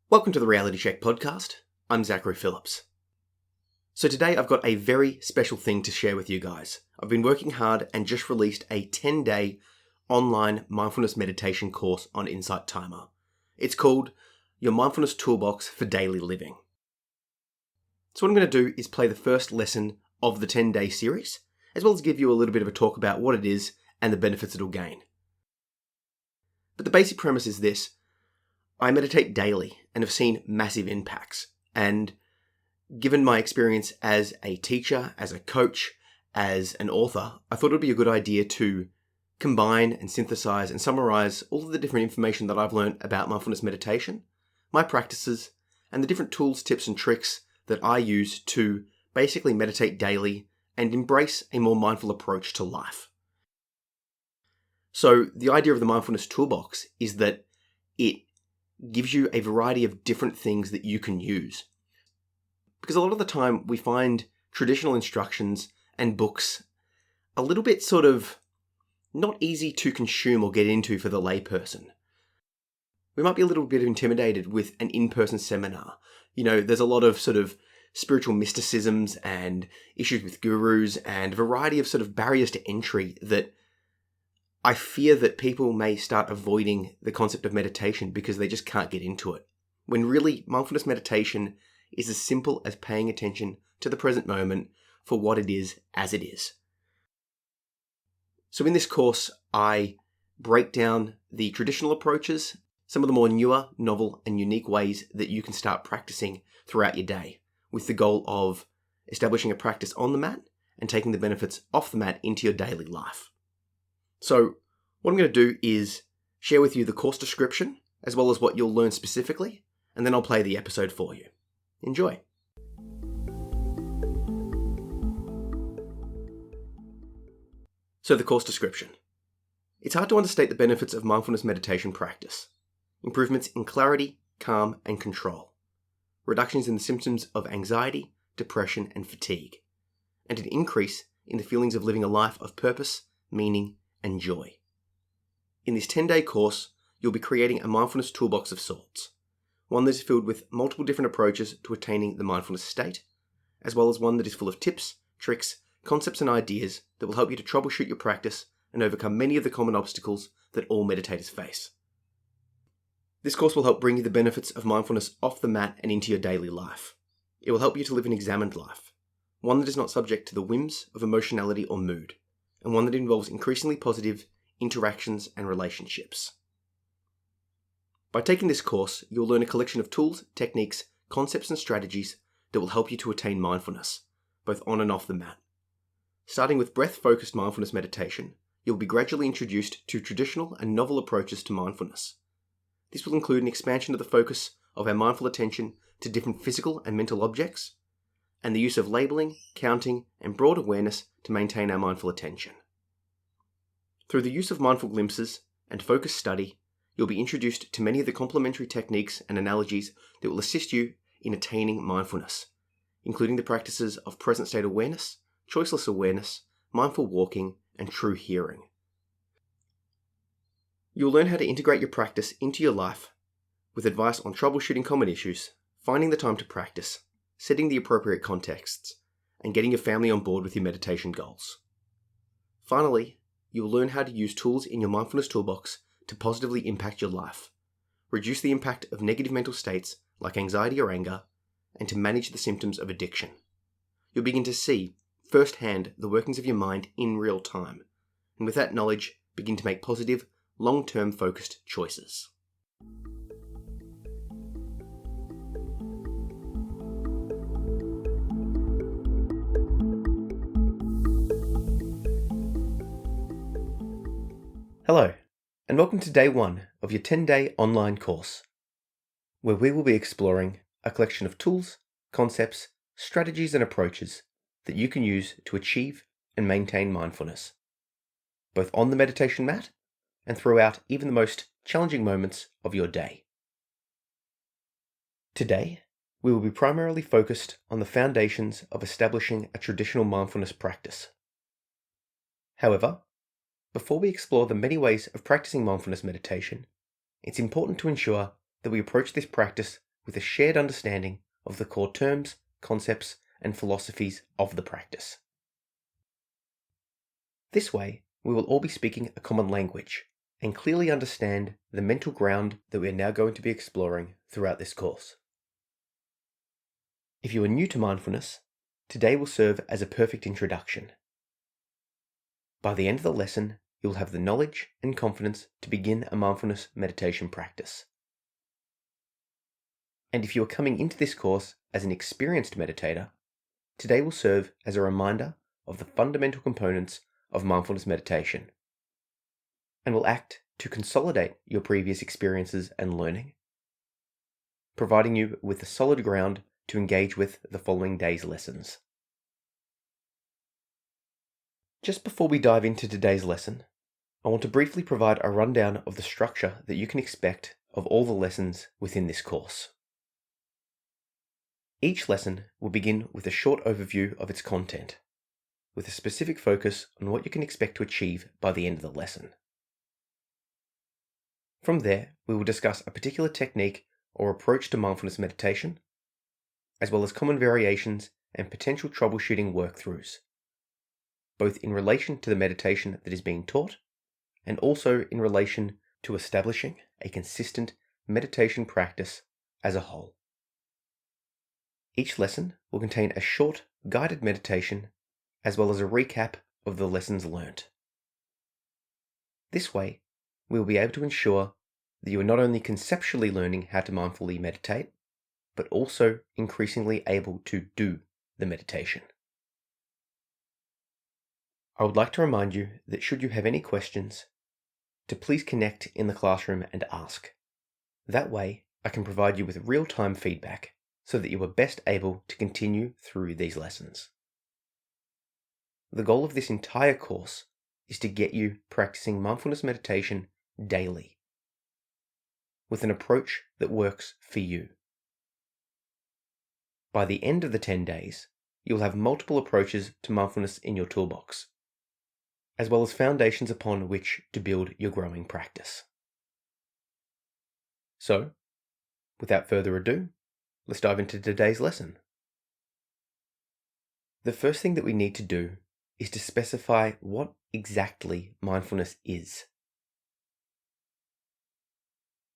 Welcome to the Reality Check podcast. I'm Zachary Phillips. So today I've got a very special thing to share with you guys. I've been working hard and just released a 10-day online mindfulness meditation course on Insight Timer. It's called Your Mindfulness Toolbox for Daily Living. So what I'm going to do is play the first lesson of the 10-day series, as well as give you a little bit of a talk about what it is and the benefits it'll gain. But the basic premise is this. I meditate daily and have seen massive impacts. And given my experience as a teacher, as a coach, as an author, I thought it would be a good idea to combine and synthesize and summarize all of the different information that I've learned about mindfulness meditation, my practices, and the different tools, tips, and tricks that I use to basically meditate daily and embrace a more mindful approach to life. So the idea of the Mindfulness Toolbox is that it gives you a variety of different things that you can use. Because a lot of the time we find traditional instructions and books a little bit sort of not easy to consume or get into for the layperson. We might be a little bit intimidated with an in-person seminar. There's a lot of sort of spiritual mysticisms and issues with gurus and a variety of sort of barriers to entry that I fear that people may start avoiding the concept of meditation because they just can't get into it. When really, mindfulness meditation is as simple as paying attention to the present moment for what it is as it is. So in this course, I break down the traditional approaches, some of the more newer, novel, and unique ways that you can start practicing throughout your day, with the goal of establishing a practice on the mat and taking the benefits off the mat into your daily life. So what I'm going to do is share with you the course description, as well as what you'll learn specifically, and then I'll play the episode for you. Enjoy. So the course description. It's hard to understate the benefits of mindfulness meditation practice. Improvements in clarity, calm, and control. Reductions in the symptoms of anxiety, depression, and fatigue. And an increase in the feelings of living a life of purpose, meaning, and joy. In this 10-day course, you'll be creating a mindfulness toolbox of sorts. One that is filled with multiple different approaches to attaining the mindfulness state, as well as one that is full of tips, tricks, concepts, and ideas that will help you to troubleshoot your practice and overcome many of the common obstacles that all meditators face. This course will help bring you the benefits of mindfulness off the mat and into your daily life. It will help you to live an examined life, one that is not subject to the whims of emotionality or mood, and one that involves increasingly positive interactions and relationships. By taking this course, you'll learn a collection of tools, techniques, concepts, and strategies that will help you to attain mindfulness, both on and off the mat. Starting with breath-focused mindfulness meditation, you'll be gradually introduced to traditional and novel approaches to mindfulness. This will include an expansion of the focus of our mindful attention to different physical and mental objects, and the use of labeling, counting, and broad awareness to maintain our mindful attention. Through the use of mindful glimpses and focused study, you'll be introduced to many of the complementary techniques and analogies that will assist you in attaining mindfulness, including the practices of present state awareness, choiceless awareness, mindful walking, and true hearing. You'll learn how to integrate your practice into your life with advice on troubleshooting common issues, finding the time to practice, setting the appropriate contexts, and getting your family on board with your meditation goals. Finally, you'll learn how to use tools in your mindfulness toolbox to positively impact your life, reduce the impact of negative mental states like anxiety or anger, and to manage the symptoms of addiction. You'll begin to see firsthand the workings of your mind in real time, and with that knowledge, begin to make positive, long-term focused choices. Hello, and welcome to day 1 of your 10-day online course, where we will be exploring a collection of tools, concepts, strategies, and approaches that you can use to achieve and maintain mindfulness, both on the meditation mat and throughout even the most challenging moments of your day. Today, we will be primarily focused on the foundations of establishing a traditional mindfulness practice. However, before we explore the many ways of practicing mindfulness meditation, it's important to ensure that we approach this practice with a shared understanding of the core terms, concepts, and philosophies of the practice. This way, we will all be speaking a common language and clearly understand the mental ground that we are now going to be exploring throughout this course. If you are new to mindfulness, today will serve as a perfect introduction. By the end of the lesson, you will have the knowledge and confidence to begin a mindfulness meditation practice. And if you are coming into this course as an experienced meditator, today will serve as a reminder of the fundamental components of mindfulness meditation and will act to consolidate your previous experiences and learning, providing you with a solid ground to engage with the following day's lessons. Just before we dive into today's lesson, I want to briefly provide a rundown of the structure that you can expect of all the lessons within this course. Each lesson will begin with a short overview of its content, with a specific focus on what you can expect to achieve by the end of the lesson. From there, we will discuss a particular technique or approach to mindfulness meditation, as well as common variations and potential troubleshooting workthroughs, both in relation to the meditation that is being taught and also in relation to establishing a consistent meditation practice as a whole. Each lesson will contain a short guided meditation as well as a recap of the lessons learnt. This way, we will be able to ensure that you are not only conceptually learning how to mindfully meditate, but also increasingly able to do the meditation. I would like to remind you that should you have any questions, to please connect in the classroom and ask. That way, I can provide you with real-time feedback so that you are best able to continue through these lessons. The goal of this entire course is to get you practicing mindfulness meditation daily, with an approach that works for you. By the end of the 10 days, you'll have multiple approaches to mindfulness in your toolbox, as well as foundations upon which to build your growing practice. So, without further ado, let's dive into today's lesson. The first thing that we need to do is to specify what exactly mindfulness is.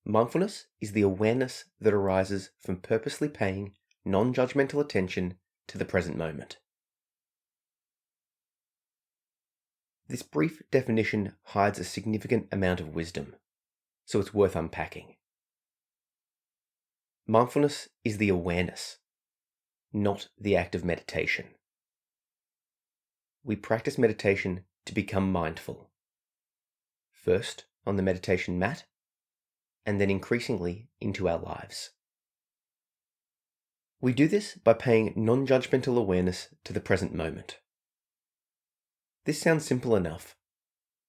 Mindfulness is the awareness that arises from purposely paying non-judgmental attention to the present moment. This brief definition hides a significant amount of wisdom, so it's worth unpacking. Mindfulness is the awareness, not the act of meditation. We practice meditation to become mindful, first on the meditation mat, and then increasingly into our lives. We do this by paying non-judgmental awareness to the present moment. This sounds simple enough,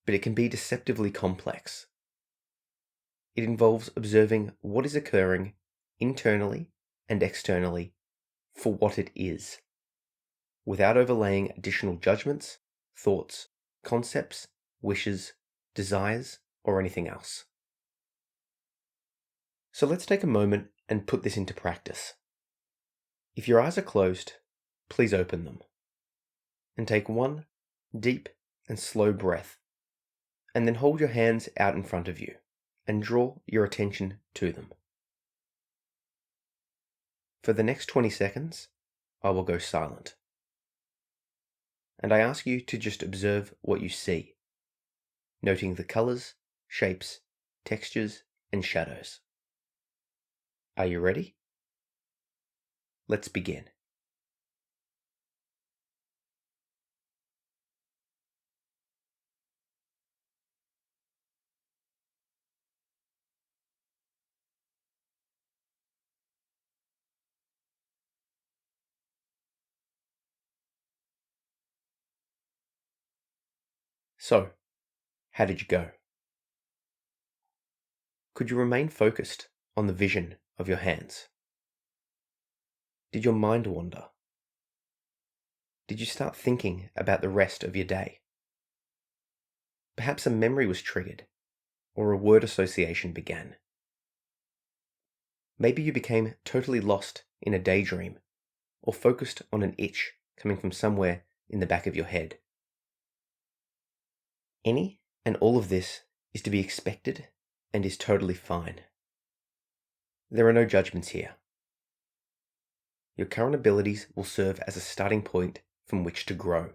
but it can be deceptively complex. It involves observing what is occurring internally and externally for what it is, without overlaying additional judgments, thoughts, concepts, wishes, desires, or anything else. So let's take a moment and put this into practice. If your eyes are closed, please open them and take one deep and slow breath, and then hold your hands out in front of you and draw your attention to them. For the next 20 seconds, I will go silent, and I ask you to just observe what you see, noting the colors, shapes, textures, and shadows. Are you ready? Let's begin. So, how did you go? Could you remain focused on the vision of your hands? Did your mind wander? Did you start thinking about the rest of your day? Perhaps a memory was triggered, or a word association began. Maybe you became totally lost in a daydream, or focused on an itch coming from somewhere in the back of your head. Any and all of this is to be expected and is totally fine. There are no judgments here. Your current abilities will serve as a starting point from which to grow.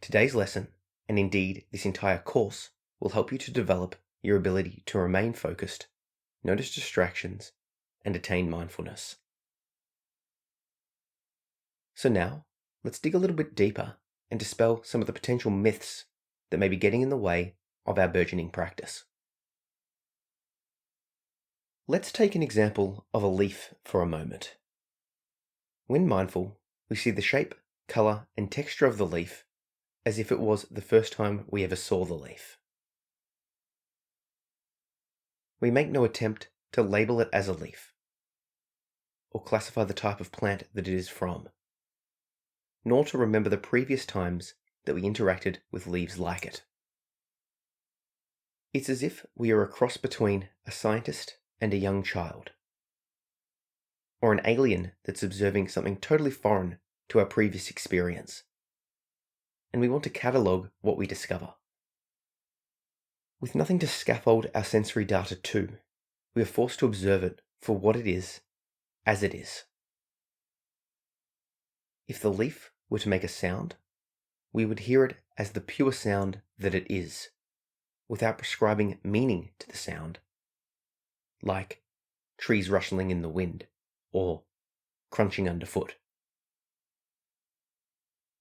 Today's lesson, and indeed this entire course, will help you to develop your ability to remain focused, notice distractions, and attain mindfulness. So now, let's dig a little bit deeper and dispel some of the potential myths that may be getting in the way of our burgeoning practice. Let's take an example of a leaf for a moment. When mindful, we see the shape, color, and texture of the leaf as if it was the first time we ever saw the leaf. We make no attempt to label it as a leaf, or classify the type of plant that it is from, nor to remember the previous times that we interacted with leaves like it. It's as if we are a cross between a scientist and a young child, or an alien that's observing something totally foreign to our previous experience, and we want to catalogue what we discover. With nothing to scaffold our sensory data to, we are forced to observe it for what it is, as it is. If the leaf were to make a sound, we would hear it as the pure sound that it is, without prescribing meaning to the sound, like trees rustling in the wind or crunching underfoot.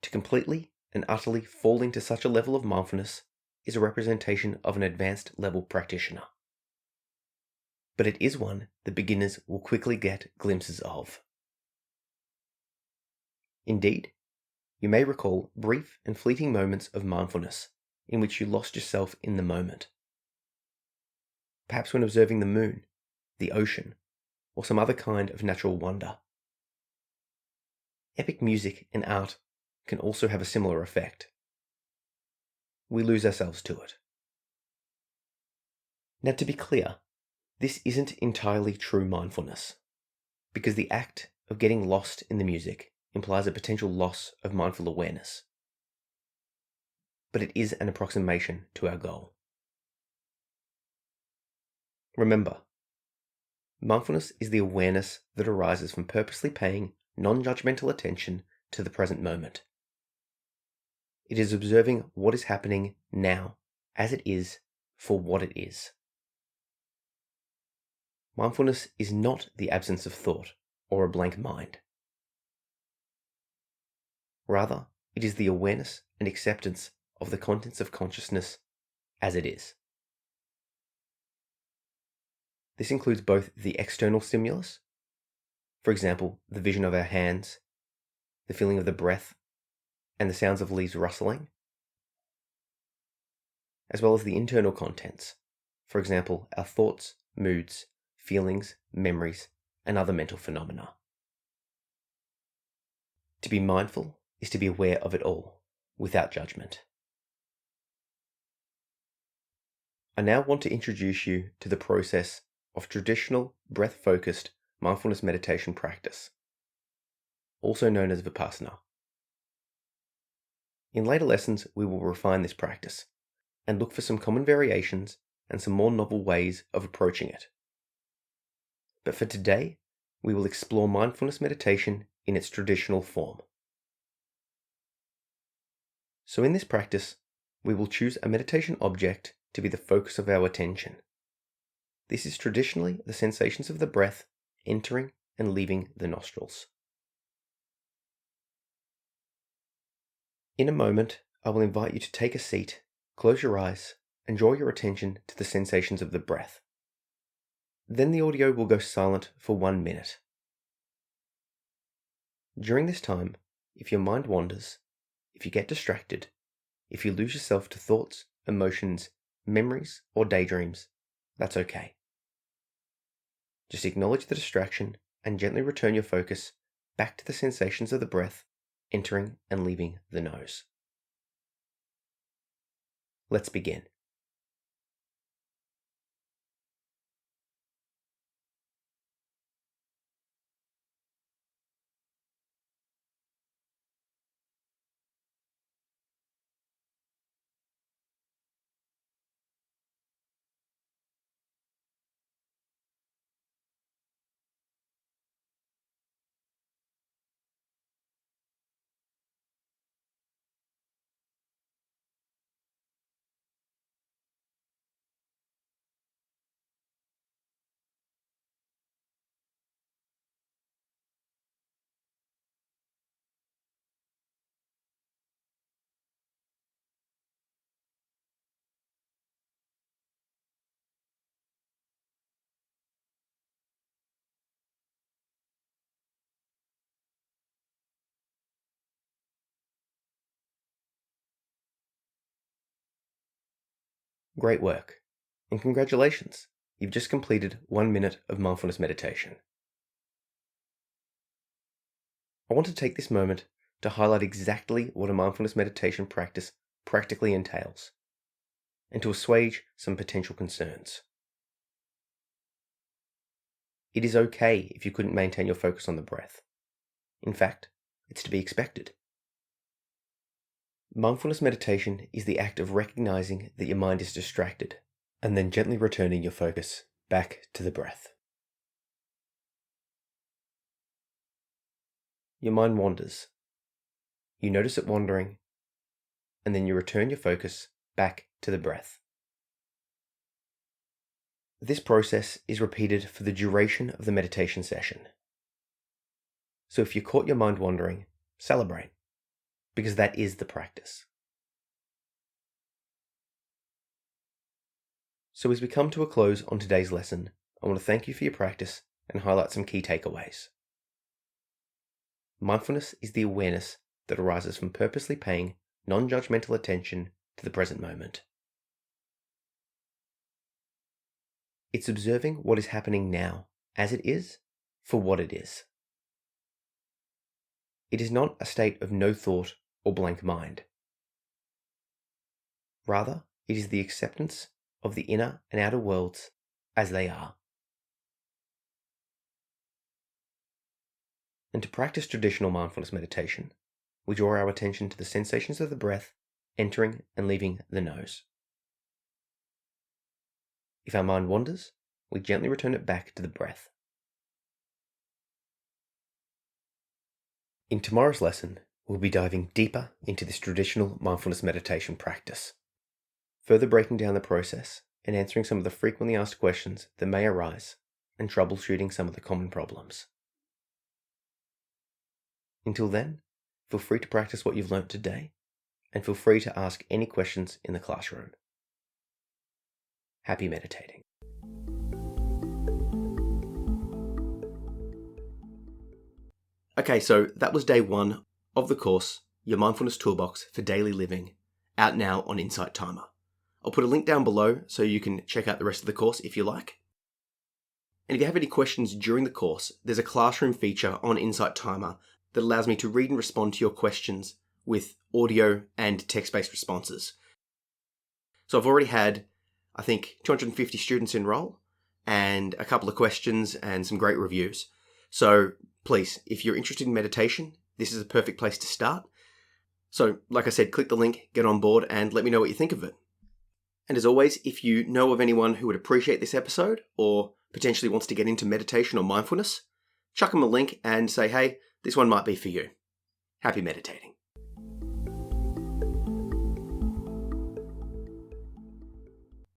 To completely and utterly fall into such a level of mindfulness is a representation of an advanced level practitioner. But it is one that beginners will quickly get glimpses of. Indeed, you may recall brief and fleeting moments of mindfulness in which you lost yourself in the moment. Perhaps when observing the moon, the ocean, or some other kind of natural wonder. Epic music and art can also have a similar effect. We lose ourselves to it. Now, to be clear, this isn't entirely true mindfulness, because the act of getting lost in the music implies a potential loss of mindful awareness. But it is an approximation to our goal. Remember, mindfulness is the awareness that arises from purposely paying non-judgmental attention to the present moment. It is observing what is happening now, as it is, for what it is. Mindfulness is not the absence of thought or a blank mind. Rather, it is the awareness and acceptance of the contents of consciousness as it is. This includes both the external stimulus, for example, the vision of our hands, the feeling of the breath, and the sounds of leaves rustling, as well as the internal contents, for example, our thoughts, moods, feelings, memories, and other mental phenomena. To be mindful is to be aware of it all, without judgment. I now want to introduce you to the process of traditional breath-focused mindfulness meditation practice, also known as Vipassana. In later lessons, we will refine this practice and look for some common variations and some more novel ways of approaching it. But for today, we will explore mindfulness meditation in its traditional form. So in this practice, we will choose a meditation object to be the focus of our attention. This is traditionally the sensations of the breath entering and leaving the nostrils. In a moment, I will invite you to take a seat, close your eyes, and draw your attention to the sensations of the breath. Then the audio will go silent for 1 minute. During this time, if your mind wanders, if you get distracted, if you lose yourself to thoughts, emotions, memories, or daydreams, that's okay. Just acknowledge the distraction and gently return your focus back to the sensations of the breath entering and leaving the nose. Let's begin. Great work, and congratulations, you've just completed 1 minute of mindfulness meditation. I want to take this moment to highlight exactly what a mindfulness meditation practice practically entails, and to assuage some potential concerns. It is okay if you couldn't maintain your focus on the breath. In fact, it's to be expected. Mindfulness meditation is the act of recognizing that your mind is distracted, and then gently returning your focus back to the breath. Your mind wanders. You notice it wandering, and then you return your focus back to the breath. This process is repeated for the duration of the meditation session. So if you caught your mind wandering, celebrate, because that is the practice. So as we come to a close on today's lesson, I want to thank you for your practice and highlight some key takeaways. Mindfulness is the awareness that arises from purposely paying non-judgmental attention to the present moment. It's observing what is happening now, as it is, for what it is. It is not a state of no thought or blank mind. Rather, it is the acceptance of the inner and outer worlds as they are. And to practice traditional mindfulness meditation, we draw our attention to the sensations of the breath entering and leaving the nose. If our mind wanders, we gently return it back to the breath. In tomorrow's lesson, we'll be diving deeper into this traditional mindfulness meditation practice, further breaking down the process and answering some of the frequently asked questions that may arise and troubleshooting some of the common problems. Until then, feel free to practice what you've learnt today, and feel free to ask any questions in the classroom. Happy meditating. Okay, so that was day 1 of the course, Your Mindfulness Toolbox for Daily Living, out now on Insight Timer. I'll put a link down below so you can check out the rest of the course if you like. And if you have any questions during the course, there's a classroom feature on Insight Timer that allows me to read and respond to your questions with audio and text-based responses. So I've already had, I think, 250 students enroll, and a couple of questions and some great reviews. So please, if you're interested in meditation, this is a perfect place to start. So, like I said, click the link, get on board, and let me know what you think of it. And as always, if you know of anyone who would appreciate this episode, or potentially wants to get into meditation or mindfulness, chuck them a link and say, hey, this one might be for you. Happy meditating.